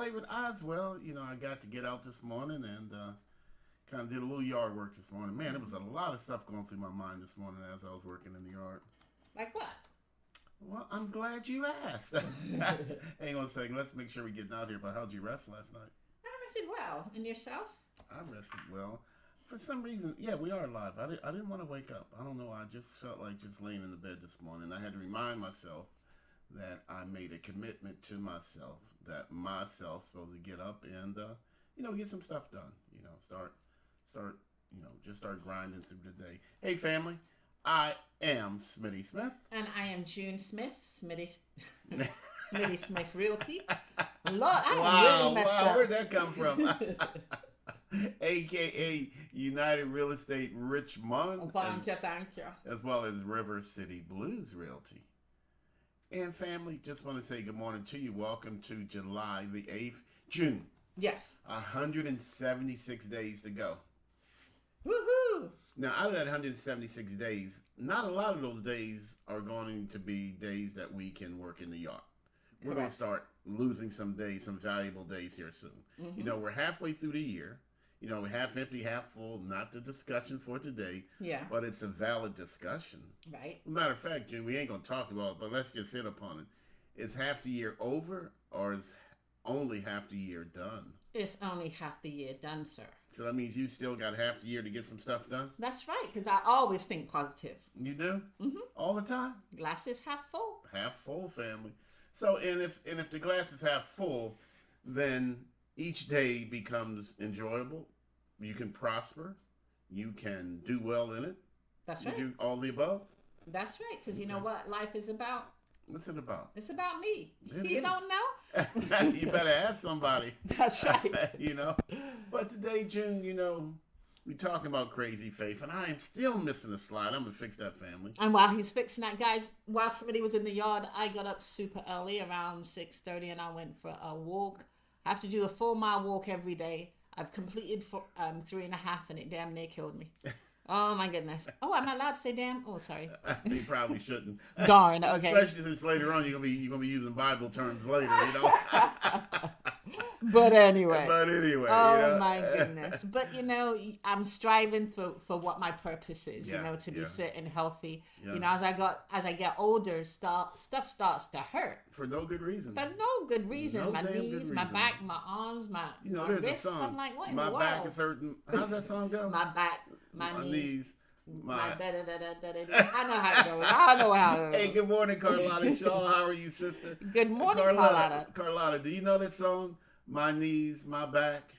flavored Oswell. I got to get out this morning and kind of did a little yard work this morning. Man, it was a lot of stuff going through my mind this morning as I was working in the yard. Like what? Well, I'm glad you asked. Hang on a second. Let's make sure we get out here. But how'd you rest last night? I rested well. And yourself? I rested well. For some reason, yeah, we are live. I didn't want to wake up. I don't know. I just felt like just laying in the bed this morning. I had to remind myself that I made a commitment to myself that myself's supposed to get up and get some stuff done. Just start grinding through the day. Hey, family, I am Smitty Smith, and I am June Smith, Smitty Smith Realty. Lord, I really messed up. Where'd that come from? AKA United Real Estate Richmond. Thank you. As well as River City Blues Realty. And family, just want to say good morning to you. Welcome to July the 8th, June. Yes. 176 days to go. Woohoo! Now, out of that 176 days, not a lot of those days are going to be days that we can work in the yard. We're going to start losing some days, some valuable days here soon. Mm-hmm. We're halfway through the year. Half empty, half full. Not the discussion for today. Yeah. But it's a valid discussion. Right. Matter of fact, June, we ain't going to talk about it, but let's just hit upon it. Is half the year over or is only half the year done? It's only half the year done, sir. So that means you still got half the year to get some stuff done? That's right, because I always think positive. You do? Mm-hmm. All the time? Glass is half full. Half full, family. So, and if the glass is half full, then each day becomes enjoyable. You can prosper. You can do well in it. That's right. You do all the above. That's right, because you know what life is about? What's it about? It's about me. You don't know? You better ask somebody. That's right. But today, June, we're talking about crazy faith, and I am still missing a slide. I'm going to fix that, family. And while he's fixing that, guys, while somebody was in the yard, I got up super early, around 6:30, and I went for a walk. I have to do a 4-mile walk every day. I've completed 3.5, and it damn near killed me. Oh, my goodness. Oh, am I allowed to say damn? Oh, sorry. You probably shouldn't. Darn, okay. Especially since later on you're gonna be using Bible terms later, But anyway. Oh, my goodness. But, I'm striving for what my purpose is, to be fit and healthy. Yeah. As I get older, stuff starts to hurt. For no good reason. For no good reason. No my knees, my back, my arms, my wrists. A song. I'm like, what in my the world? back is hurting. How's that song go? My back, my knees. My da-da-da-da-da-da. I know how it goes. I know how it goes. Hey, good morning, Carlotta Shaw. How are you, sister? Good morning, Carlotta. Carlotta, do you know that song? My knees, my back,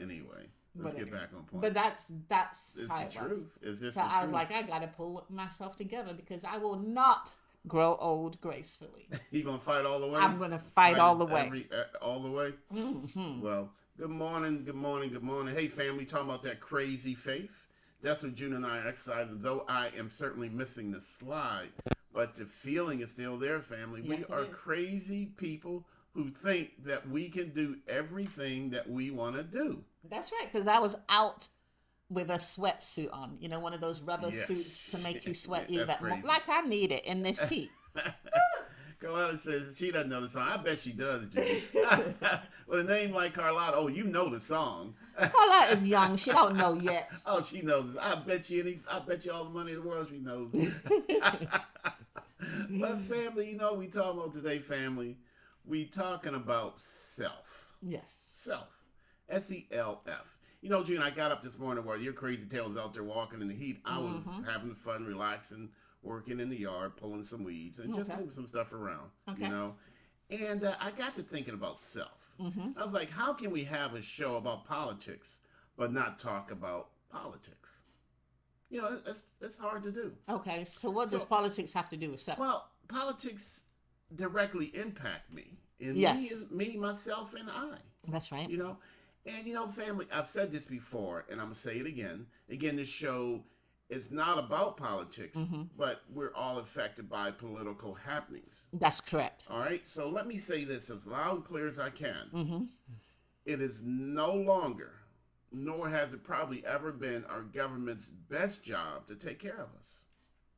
anyway. Let's get back on point. But that's it's how the it truth. was. It's just so the I was truth. like, I gotta pull myself together because I will not grow old gracefully. You gonna fight all the way? I'm gonna fight all the way. All the way? Mm-hmm. Well, good morning. Hey, family, talking about that crazy faith. That's what June and I are exercising, though I am certainly missing the slide. But the feeling is still there, family. Yes, we are crazy people who think that we can do everything that we want to do. That's right, because I was out with a sweatsuit on, one of those rubber suits to make you sweat like I need it in this heat. Carlotta says she doesn't know the song. I bet she does, Jimmy. With a name like Carlotta, you know the song. Carlotta is young. She don't know yet. Oh, she knows. I bet you all the money in the world she knows. But family, we talking about today, family. We talking about self. Yes. Self. SELF. June, I got up this morning while your crazy tail was out there walking in the heat. I was having fun, relaxing, working in the yard, pulling some weeds, and just moving some stuff around, And I got to thinking about self. Mm-hmm. I was like, how can we have a show about politics but not talk about politics? It's hard to do. Okay, so what does politics have to do with self? Well, politics directly impact me. And me, myself, and I. That's right. And family, I've said this before, and I'm going to say it again. Again, this show is not about politics, but we're all affected by political happenings. That's correct. All right? So let me say this as loud and clear as I can. Mm-hmm. It is no longer, nor has it probably ever been, our government's best job to take care of us.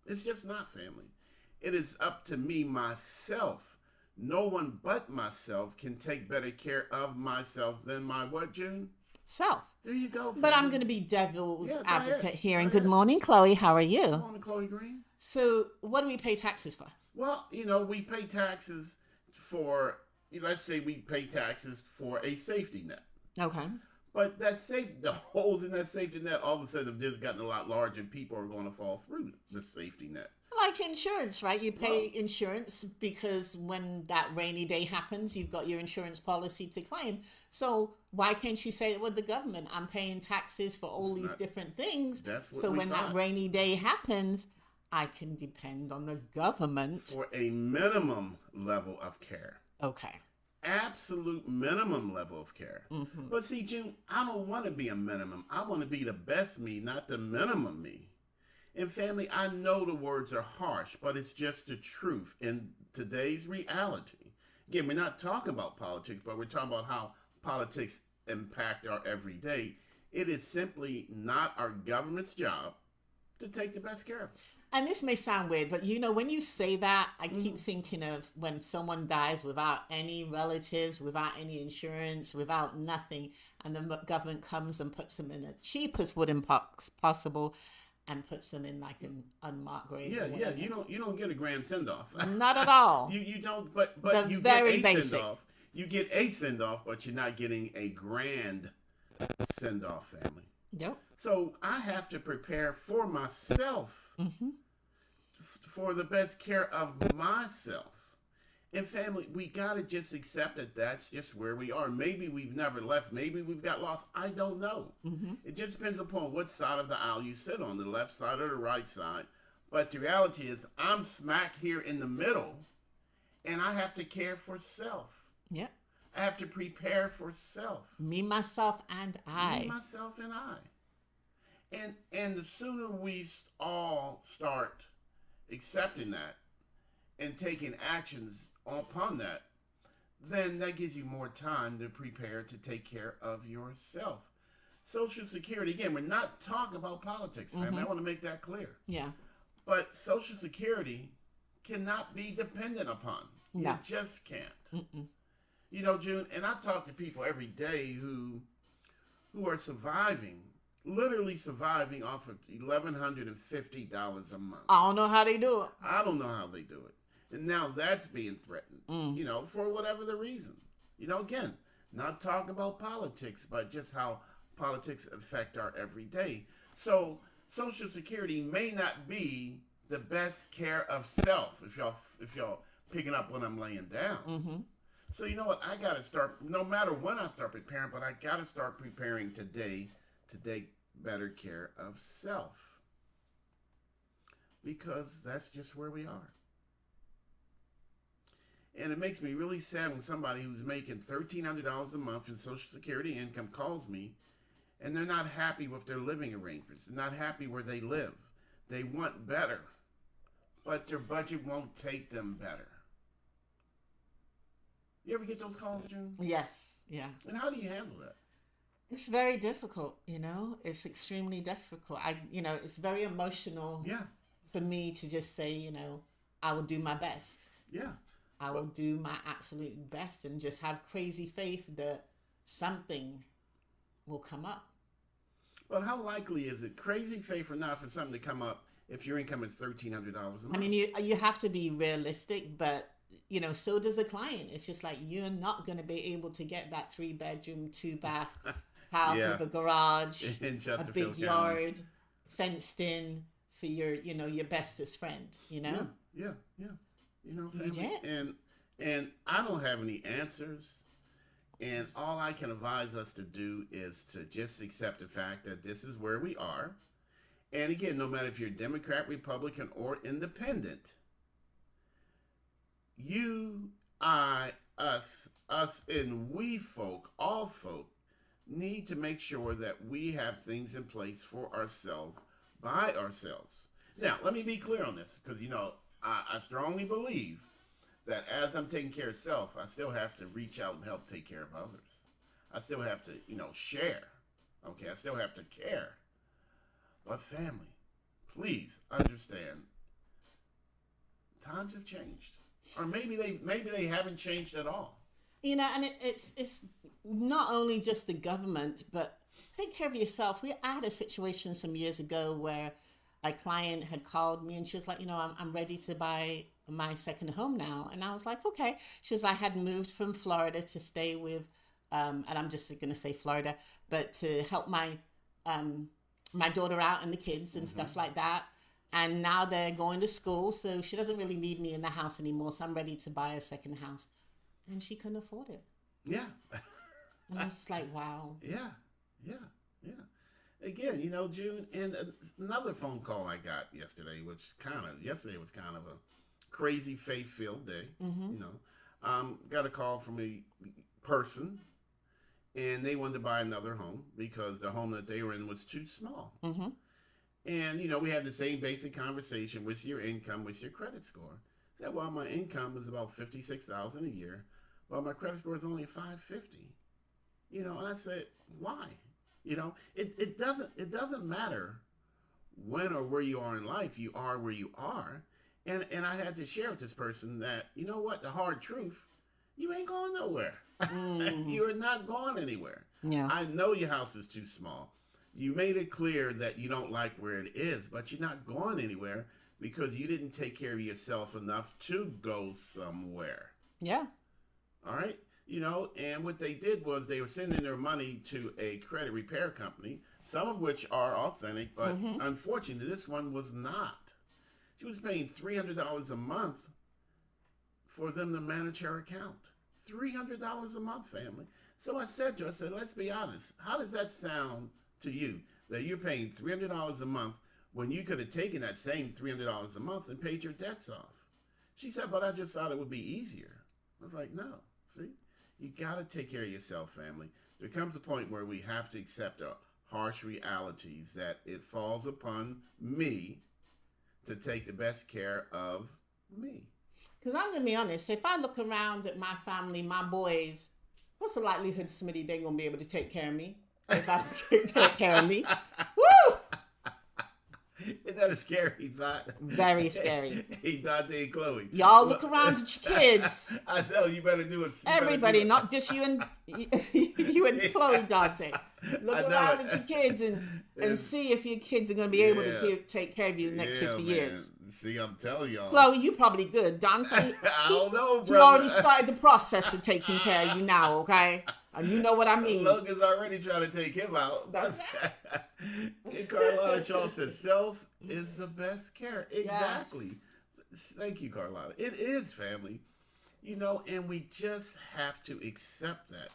It's just not, family. It is up to me, myself, no one but myself can take better care of myself than my what, June? Self. There you go. But I'm family. going to be devil's Yeah, go advocate ahead. here. Go And good ahead. morning, Chloe. How are you? Morning, Chloe Green. So, what do we pay taxes for? Well, we pay taxes for, let's say we pay taxes for a safety net. Okay. But the holes in that safety net all of a sudden have just gotten a lot larger and people are going to fall through the safety net. Like insurance, right? You pay insurance because when that rainy day happens, you've got your insurance policy to claim. So why can't you say it with the government? I'm paying taxes for all these different things. That's what so we when thought. that rainy day happens, I can depend on the government. For a minimum level of care. Okay. Absolute minimum level of care. Mm-hmm. But see, June, I don't want to be a minimum. I want to be the best me, not the minimum me. And family, I know the words are harsh, but it's just the truth in today's reality. Again, we're not talking about politics, but we're talking about how politics impact our everyday. It is simply not our government's job to take the best care of us. And this may sound weird, but when you say that, I keep thinking of when someone dies without any relatives, without any insurance, without nothing, and the government comes and puts them in the cheapest wooden box possible and puts them in like an unmarked grave. Yeah. You don't get a grand send off. Not at all. You don't. But The you very get a basic. send off. You get a send off, but you're not getting a grand send off, family. Yep. So I have to prepare for myself, for the best care of myself. And family, we got to just accept that that's just where we are. Maybe we've never left. Maybe we've got lost. I don't know. It just depends upon what side of the aisle you sit on, the left side or the right side. But the reality is I'm smack here in the middle, and I have to care for self. Yep. I have to prepare for self. Me, myself, and I. Me, myself, and I. And the sooner we all start accepting that and taking actions upon that, then that gives you more time to prepare to take care of yourself. Social Security, again, we're not talking about politics, family. I want to make that clear. Yeah. But Social Security cannot be dependent upon. No. You just can't. June, and I talk to people every day who are surviving, literally surviving off of $1,150 a month. I don't know how they do it. I don't know how they do it. And now that's being threatened, for whatever the reason. Again, not talking about politics, but just how politics affect our everyday. So Social Security may not be the best care of self, if y'all picking up what I'm laying down. So you know what? I got to start, no matter when I start preparing, but I got to start preparing today to take better care of self. Because that's just where we are. And it makes me really sad when somebody who's making $1,300 a month in Social Security income calls me and they're not happy with their living arrangements. They're not happy where they live. They want better, but their budget won't take them better. You ever get those calls, June? Yes. Yeah. And how do you handle that? It's very difficult, It's extremely difficult. It's very emotional Yeah. for me to just say, I will do my best. Yeah. I will do my absolute best and just have crazy faith that something will come up. But how likely is it, crazy faith or not, for something to come up if your income is $1,300 a month? I mean, you have to be realistic, but so does a client. It's just like you're not going to be able to get that 3-bedroom, 2-bath house Yeah. with a garage, In a Chesterfield big County. yard, fenced in for your bestest friend. Yeah. You family, and I don't have any answers. And all I can advise us to do is to just accept the fact that this is where we are. And again, no matter if you're Democrat, Republican, or Independent, you, I, us, and we folk, all folk, need to make sure that we have things in place for ourselves, by ourselves. Now, let me be clear on this, because, I strongly believe that as I'm taking care of self, I still have to reach out and help take care of others. I still have to, share. Okay, I still have to care. But family, please understand, times have changed. Or maybe they haven't changed at all. You know, and it's not only just the government, but take care of yourself. I had a situation some years ago where a client had called me and she was like, you know, I'm ready to buy my second home now. And I was like, okay. She was, I had moved from Florida to stay with, and I'm just going to say Florida, but to help my daughter out and the kids and stuff like that. And now they're going to school, so she doesn't really need me in the house anymore. So I'm ready to buy a second house. And she couldn't afford it. Yeah. And I was just like, wow. Yeah. Again, you know, June, and another phone call I got yesterday, yesterday was kind of a crazy faith-filled day. You know, got a call from a person, and they wanted to buy another home because the home that they were in was too small. And, you know, we had the same basic conversation. What's your income? What's your credit score? I said, well, my income is about $56,000 a year, but my credit score is only 550. You know, and I said, why? You know, it doesn't matter when or where you are in life. You are where you are. And I had to share with this person that, you know what, the hard truth, you ain't going nowhere. You are not going anywhere. Yeah. I know your house is too small. You made it clear that you don't like where it is, but you're not going anywhere because you didn't take care of yourself enough to go somewhere. Yeah. All right? You know, and what they did was they were sending their money to a credit repair company, some of which are authentic, but unfortunately, this one was not. She was paying $300 a month for them to manage her account. $300 a month, family. So I said to her, let's be honest. How does that sound to you, that you're paying $300 a month when you could have taken that same $300 a month and paid your debts off? She said, but I just thought it would be easier. I was like, no, see, you got to take care of yourself, family. There comes a point where we have to accept the harsh realities that it falls upon me to take the best care of me. Because I'm going to be honest, if I look around at my family, my boys, what's the likelihood, Smitty, they're going to be able to take care of me? If I can take care of me. Woo! Isn't that a scary thought? Very scary. Hey, Dante and Chloe. Y'all look around at your kids. I know, you better do it. Everybody, not just you and Chloe, Dante. Look around at your kids and see if your kids are going to be able to take care of you in the next 50 years. See, I'm telling y'all. Chloe, you probably good. Dante, I don't know, bro. He already started the process of taking care of you now, okay? And you know what I mean. Logan's already trying to take him out. And Carlotta Shaw says, self is the best care. Exactly. Yes. Thank you, Carlotta. It is, family. You know, and we just have to accept that.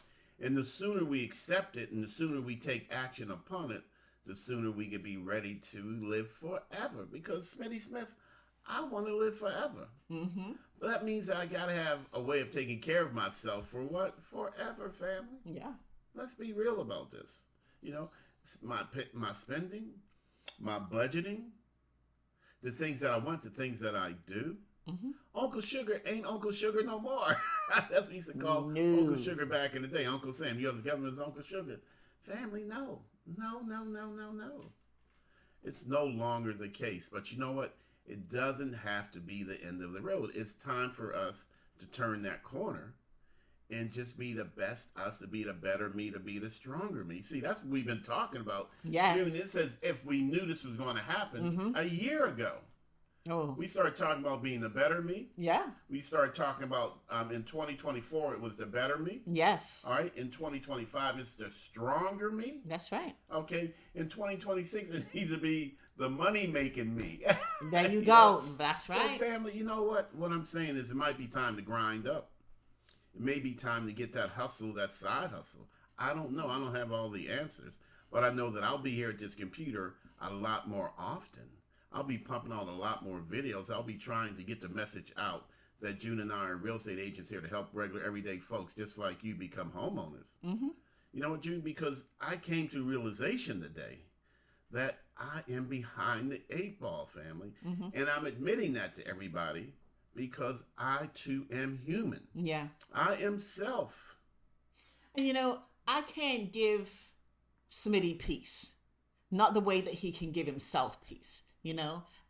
And the sooner we accept it and the sooner we take action upon it, the sooner we can be ready to live forever. Because Smitty Smith, I want to live forever. But that means that I got to have a way of taking care of myself for what? Forever, family. Yeah. Let's be real about this. You know, my spending, my budgeting, the things that I want, the things that I do. Uncle Sugar ain't Uncle Sugar no more. That's what we used to call Uncle Sugar back in the day. Uncle Sam, you the government's Uncle Sugar. Family, no. It's no longer the case. But you know what? It doesn't have to be the end of the road. It's time for us to turn that corner and just be the best us, to be the better me, to be the stronger me. See, that's what we've been talking about. Yes. June, it says if we knew this was going to happen a year ago. We started talking about being the better me. Yeah. We started talking about in 2024, it was the better me. Yes. All right. In 2025, it's the stronger me. That's right. Okay. In 2026, it needs to be the money-making me. There you go. Know? That's right. So, family, you know what? What I'm saying is it might be time to grind up. It may be time to get that hustle, that side hustle. I don't know. I don't have all the answers. But I know that I'll be here at this computer a lot more often. I'll be pumping out a lot more videos. I'll be trying to get the message out that June and I are real estate agents here to help regular, everyday folks just like you become homeowners. You know what, June? Because I came to realization today that I am behind the 8 ball, family. And I'm admitting that to everybody because I, too, am human. Yeah. I am self. And, you know, I can't give Smitty peace. not the way that he can give himself peace,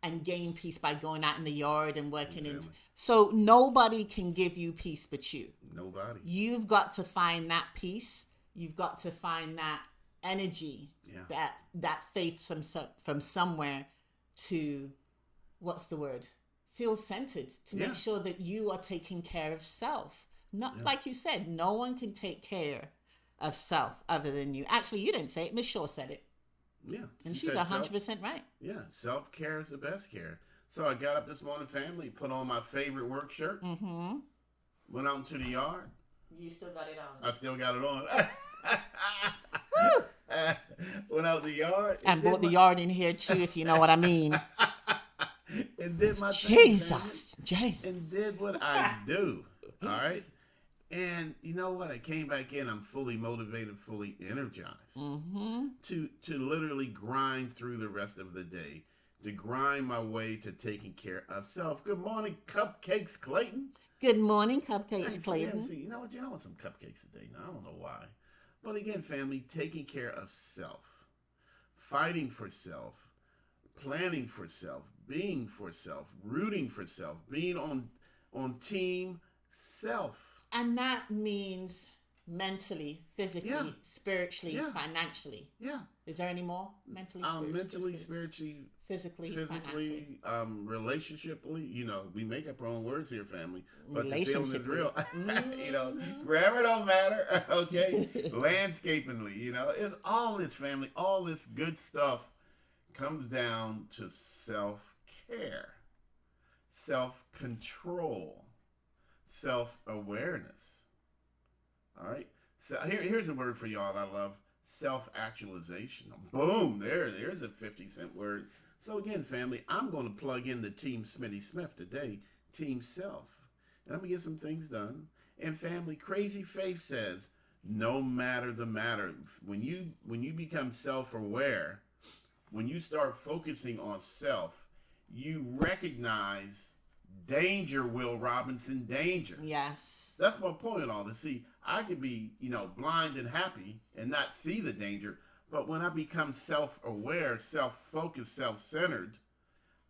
and gain peace by going out in the yard and working in. So nobody can give you peace but you. Nobody. You've got to find that peace. You've got to find that energy, that faith from somewhere to, what's the word? Feel centered, to make sure that you are taking care of self. Not like you said, no one can take care of self other than you. Actually, you didn't say it. Miss Shaw said it. Yeah. And she's 100% right. Yeah. Self-care is the best care. So I got up this morning, family, put on my favorite work shirt, went out into the yard. You still got it on. I still got it on. Went out the yard. And brought the yard in here too, if you know what I mean. And did my Jesus. And did what I do. All right. And you know what? I came back in. I'm fully motivated, fully energized to literally grind through the rest of the day, to grind my way to taking care of self. Good morning, Cupcakes Clayton. Good morning, Cupcakes Clayton. Yeah, see, you know what? I want some cupcakes today. Now, I don't know why. But again, family, taking care of self, fighting for self, planning for self, being for self, rooting for self, being on team self. And that means mentally, physically, spiritually, financially. Yeah. Is there any more? Mentally, spiritually, physically, relationshiply. We make up our own words here, family. But the feeling is real. Grammar don't matter. Okay. Landscapingly, it's all this, family. All this good stuff comes down to self-care, self-control, self-awareness. All right. So here's a word for y'all I love: self-actualization. Boom. There's a 50-cent word. So again, family, I'm going to plug in the Team Smitty Smith today, Team Self, and I'm going to get some things done. And family, Crazy Faith says, no matter the matter, when you become self-aware, when you start focusing on self, you recognize danger, Will Robinson, danger. Yes. That's my point in all this. See, I could be, blind and happy and not see the danger, but when I become self-aware, self-focused, self-centered,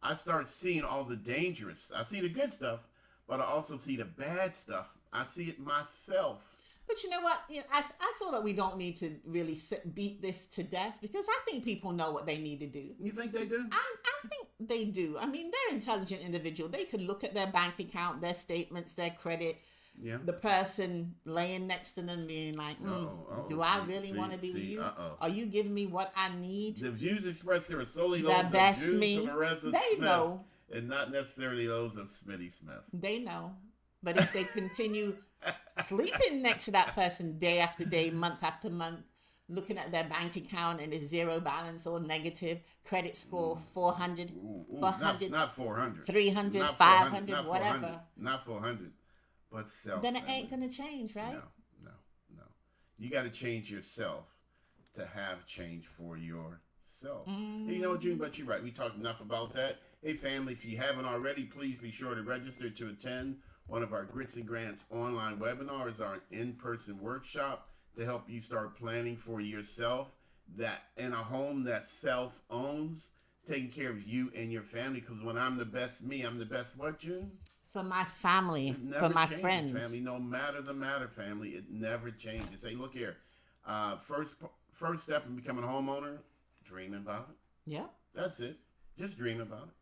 I start seeing all the dangerous. I see the good stuff, but I also see the bad stuff. I see it myself. But you know what? I feel that we don't need to really beat this to death, because I think people know what they need to do. You think they do? I think they do. I mean, they're intelligent individual. They could look at their bank account, their statements, their credit. Yeah. The person laying next to them being like, do I really want to be with you? Are you giving me what I need? The views expressed here are solely those of Jews and Marissa Smith, know. And not necessarily those of Smitty Smith. They know. But if they continue sleeping next to that person day after day, month after month, looking at their bank account and it's zero balance or negative, credit score 400, 400, not 400, 300, not 500, 400, whatever. Not 400, but self. Then it ain't going to change, right? No. You got to change yourself to have change for yourself. And June, but you're right. We talked enough about that. Hey, family, if you haven't already, please be sure to register to attend one of our Grits and Grants online webinars, our in-person workshop to help you start planning for yourself, that in a home that self owns, taking care of you and your family. Because when I'm the best me, I'm the best what, June? For my family, for my friends. Family, no matter the matter, family, it never changes. Hey, look here. First step in becoming a homeowner, dreaming about it. Yeah. That's it. Just dream about it.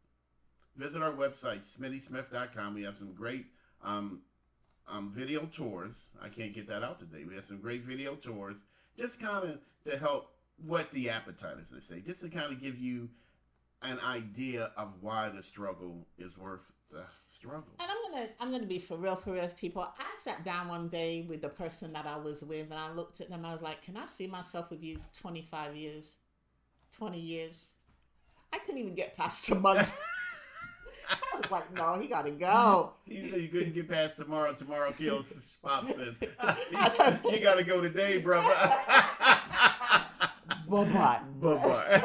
Visit our website, smittysmith.com. We have some great video tours. I can't get that out today. We have some great video tours, just kind of to help whet the appetite, as they say, just to kind of give you an idea of why the struggle is worth the struggle. And I'm gonna be for real, people. I sat down one day with the person that I was with, and I looked at them. I was like, "Can I see myself with you 25 years, 20 years?" I couldn't even get past a month. I was like, no, he got to go. You couldn't get past tomorrow. Tomorrow kills, Pop says. You got to go today, brother. Bye-bye. Bye-bye.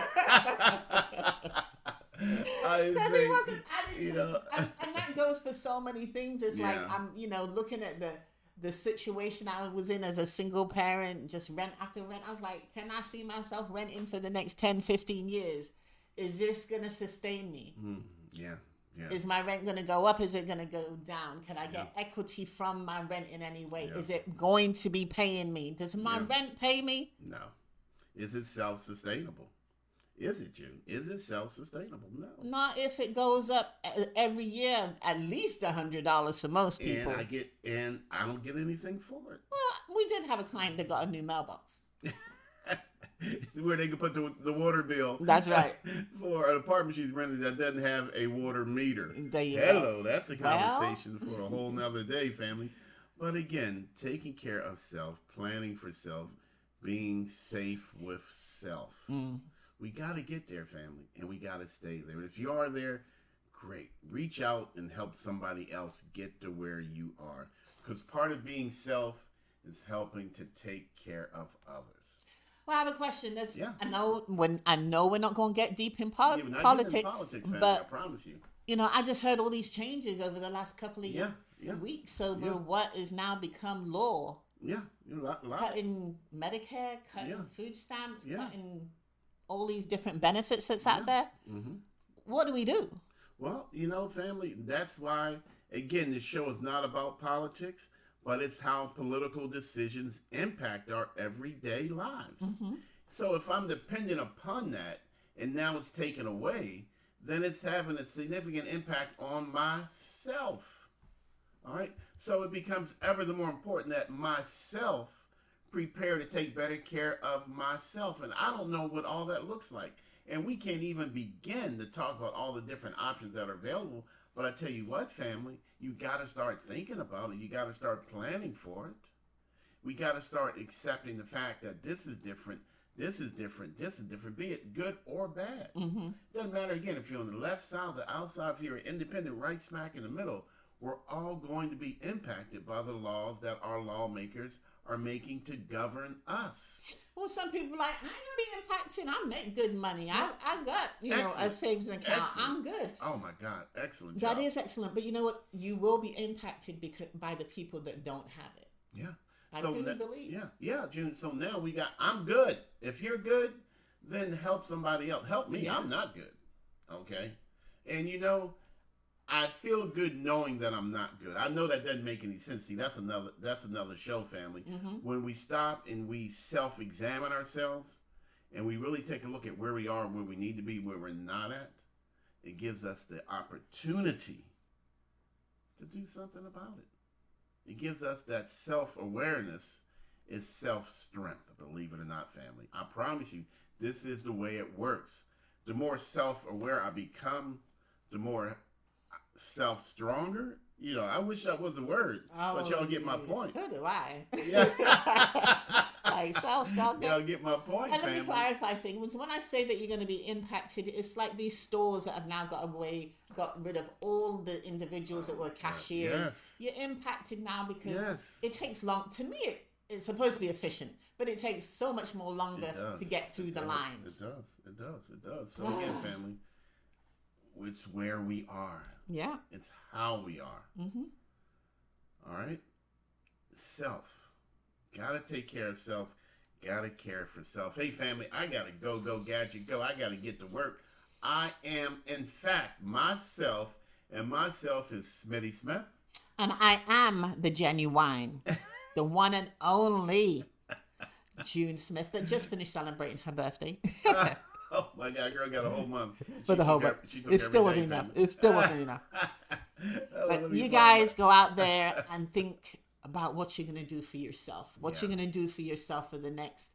Because he wasn't attitude. And that goes for so many things. It's like, I'm, looking at the situation I was in as a single parent, just rent after rent, I was like, can I see myself renting for the next 10, 15 years? Is this going to sustain me? Yeah. Yeah. Is my rent going to go up? Is it going to go down? Can I get equity from my rent in any way? Yeah. Is it going to be paying me? Does my rent pay me? No. Is it self-sustainable? Is it, June? Is it self-sustainable? No. Not if it goes up every year, at least $100 for most people. And I don't get anything for it. Well, we did have a client that got a new mailbox. Where they can put the water bill. That's right. For an apartment she's renting that doesn't have a water meter. There you Hello, go. that's a conversation for a whole nother day, family. But again, taking care of self, planning for self, being safe with self. We got to get there, family, and we got to stay there. If you are there, great. Reach out and help somebody else get to where you are. Because part of being self is helping to take care of others. Well, I have a question. I know we're not going to get deep in We're not politics, getting in politics, family, but I promise you. I just heard all these changes over the last couple of weeks over what is now become law. Yeah, Cutting Medicare, cutting food stamps, cutting all these different benefits that's out there. What do we do? Well, family, that's why, again, this show is not about politics, but it's how political decisions impact our everyday lives. So if I'm dependent upon that, and now it's taken away, then it's having a significant impact on myself. All right? So it becomes ever the more important that myself prepare to take better care of myself. And I don't know what all that looks like. And we can't even begin to talk about all the different options that are available. But I tell you what, family, you got to start thinking about it. You got to start planning for it. We got to start accepting the fact that this is different, this is different, this is different, be it good or bad. Doesn't matter, again, if you're on the left side, the outside, if you're an independent, right smack in the middle, we're all going to be impacted by the laws that our lawmakers are making to govern us. Well, some people are like, I ain't gonna be impacted. I make good money. I got a savings account. Excellent. I'm good. Oh my God, excellent job. That is excellent. But you know what? You will be impacted by the people that don't have it. Yeah. I really believe. Yeah, June. So now we got, I'm good. If you're good, then help somebody else. Help me. I'm not good. Okay. And I feel good knowing that I'm not good. I know that doesn't make any sense. See, that's another show, family. When we stop and we self-examine ourselves and we really take a look at where we are, where we need to be, where we're not at, it gives us the opportunity to do something about it. It gives us that self-awareness is self-strength, believe it or not, family. I promise you, this is the way it works. The more self-aware I become, the more self-stronger. I wish that was a word, but y'all get my point. So do I. Yeah. Like self-stronger. Y'all get my point, And let family. me clarify things. When I say that you're going to be impacted, it's like these stores that have now got rid of all the individuals that were cashiers. Yes. You're impacted now because it takes long. To me, it's supposed to be efficient, but it takes so much more longer to get through the lines. It does. So again, family, it's where we are. Yeah. It's how we are. All right? Self. Gotta take care of self. Gotta care for self. Hey, family, I gotta go, gadget, go. I gotta get to work. I am, in fact, myself, and myself is Smitty Smith. And I am the genuine, the one and only June Smith that just finished celebrating her birthday. Oh my God, girl got a whole month. For the whole month. It still wasn't enough. It still wasn't enough. But you guys go out there and think about what you're going to do for yourself. What you're going to do for yourself for the next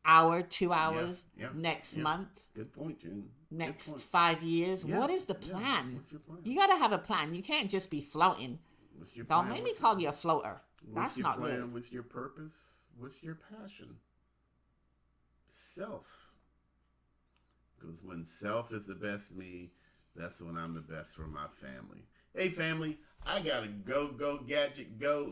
hour, 2 hours, next month. Good point, June. Next 5 years. What is the plan? What's your plan? You got to have a plan. You can't just be floating. What's your Don't plan? make me call you a floater. That's not What's your plan? good. What's your purpose? What's your passion? Self. Because when self is the best me, that's when I'm the best for my family. Hey, family, I got to go, gadget, go.